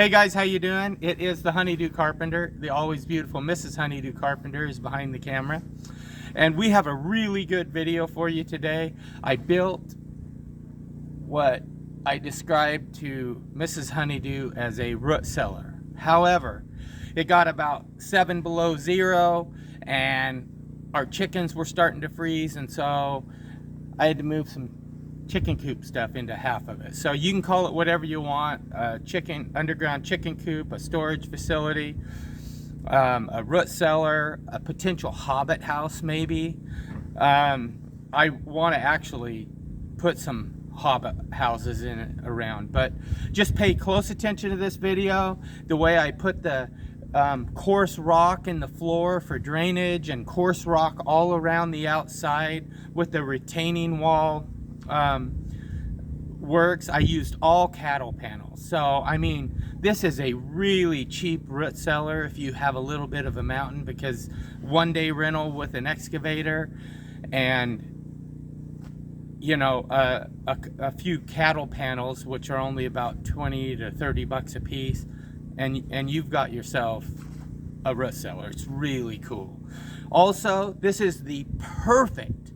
Hey guys, how you doing? It is the Do Carpenter. The always beautiful Mrs. Do Carpenter is behind the camera. And we have a really good video for you today. I built what I described to Mrs. Honeydew as a root cellar. However, it got about 7 below zero and our chickens were starting to freeze, and so I had to move some chicken coop stuff into half of it. So you can call it whatever you want, a underground chicken coop, a storage facility, a root cellar, a potential hobbit house maybe. I want to actually put some hobbit houses in it around, but just pay close attention to this video. The way I put the coarse rock in the floor for drainage and coarse rock all around the outside with the retaining wall works. I used all cattle panels. So I mean, this is a really cheap root cellar if you have a little bit of a mountain, because 1-day rental with an excavator and you know a few cattle panels, which are only about 20 to 30 bucks a piece, and you've got yourself a root cellar. It's really cool. Also, this is the perfect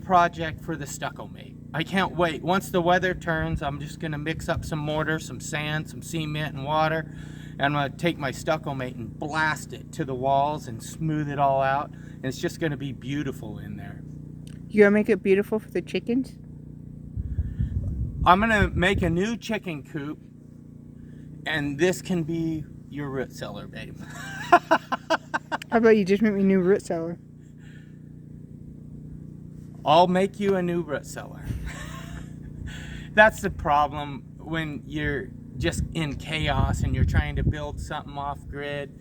project for the stucco mate. I can't wait. Once the weather turns, I'm just gonna mix up some mortar, some sand, some cement and water, and I'm gonna take my stucco mate and blast it to the walls and smooth it all out, and it's just gonna be beautiful in there. You gonna make it beautiful for the chickens? I'm gonna make a new chicken coop, and this can be your root cellar, babe. How about you just make me a new root cellar? I'll make you a new root cellar. That's the problem when you're just in chaos and you're trying to build something off grid.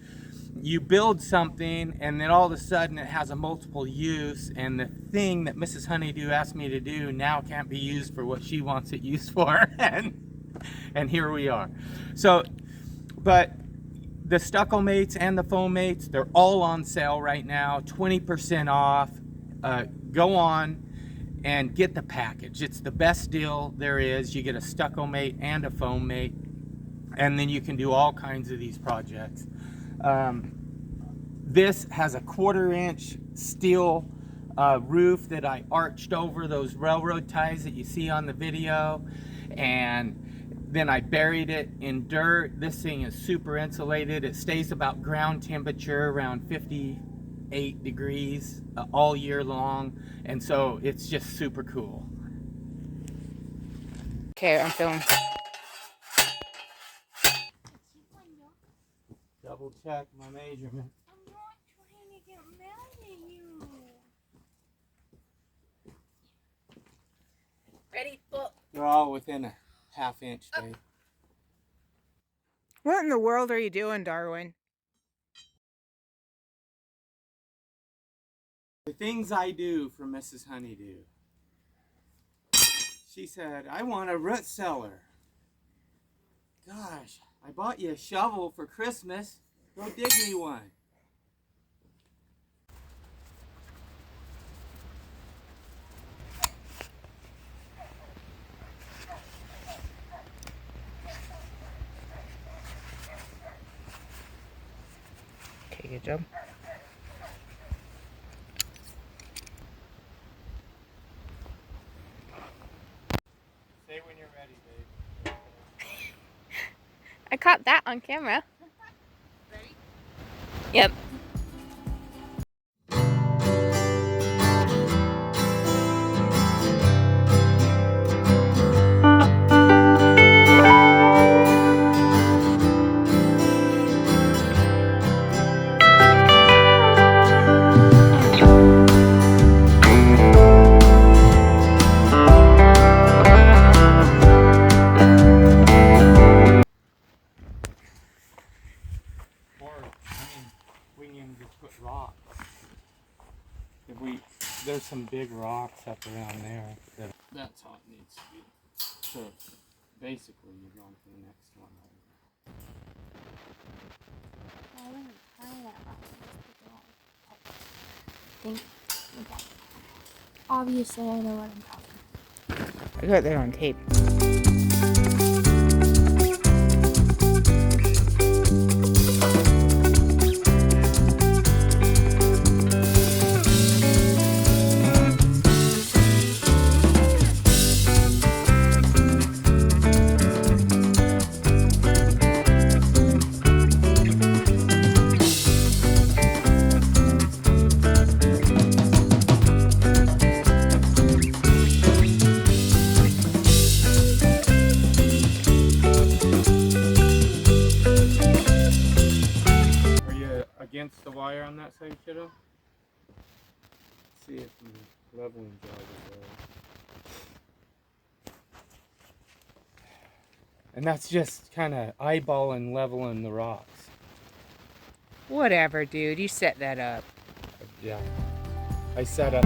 You build something and then all of a sudden it has a multiple use, and the thing that Mrs. Honeydew asked me to do now can't be used for what she wants it used for. And here we are. So, but the stucco mates and the foam mates, they're all on sale right now, 20% off. Go on and get the package. It's the best deal there is. You get a stucco mate and a foam mate, and then you can do all kinds of these projects. This has a 1/4-inch steel roof that I arched over those railroad ties that you see on the video, and then I buried it in dirt. This thing is super insulated. It stays about ground temperature around 58 degrees all year long, and so it's just super cool. Okay, I'm filming. Double check my measurement. I'm not trying to get mad at you. Ready, book. They're all within a 1/2 inch, babe. What in the world are you doing, Darwin? The things I do for Mrs. Honeydew. She said, I want a root cellar. Gosh, I bought you a shovel for Christmas. Go dig me one. Okay, good job. Say when you're ready, babe. I caught that on camera. Ready? Yep. there's some big rocks up around there. That's how it needs to be. So basically, you're going to the next one over. I wouldn't try that rock. Okay. Obviously, I know what I'm talking. I got that on tape. Against the wire on that side, kiddo. Let's see if the leveling job is there. And that's just kind of eyeballing, leveling the rocks. Whatever, dude. You set that up. Yeah, I set up.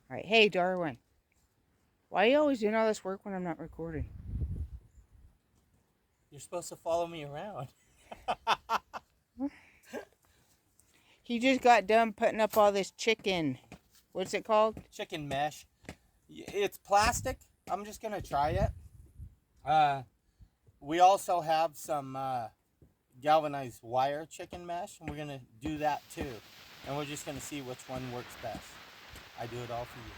Alright, hey Darwin. Why are you always doing all this work when I'm not recording? You're supposed to follow me around. He just got done putting up all this chicken. What's it called? Chicken mesh. It's plastic. I'm just going to try it. We also have some galvanized wire chicken mesh, and we're going to do that too. And we're just going to see which one works best. I do it all for you.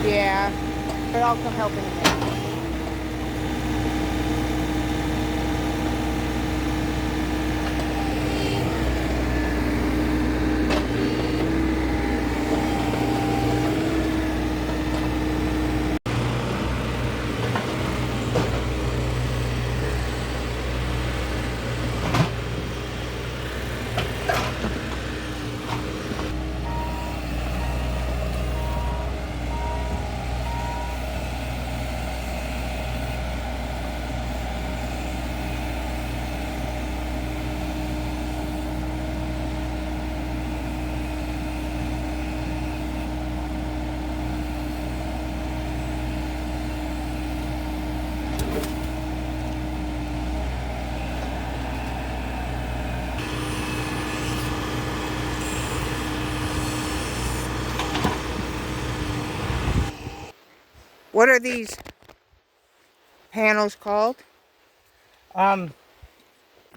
Yeah, but I'll come help in a minute. What are these panels called?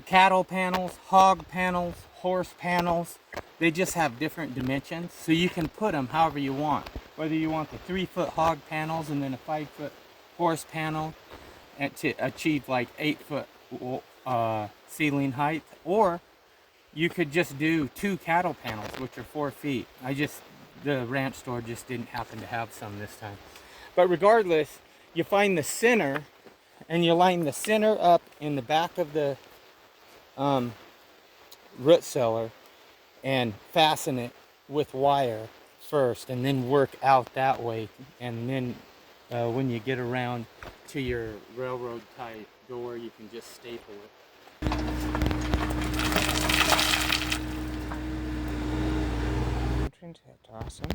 Cattle panels, hog panels, horse panels. They just have different dimensions, so you can put them however you want. Whether you want the 3-foot hog panels and then a 5-foot horse panel, and to achieve like 8-foot ceiling height, or you could just do 2 cattle panels, which are 4 feet. The ranch store just didn't happen to have some this time. But regardless, you find the center, and you line the center up in the back of the root cellar and fasten it with wire first, and then work out that way. And then when you get around to your railroad type door, you can just staple it. That's awesome.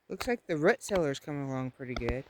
Looks like the root cellar's coming along pretty good.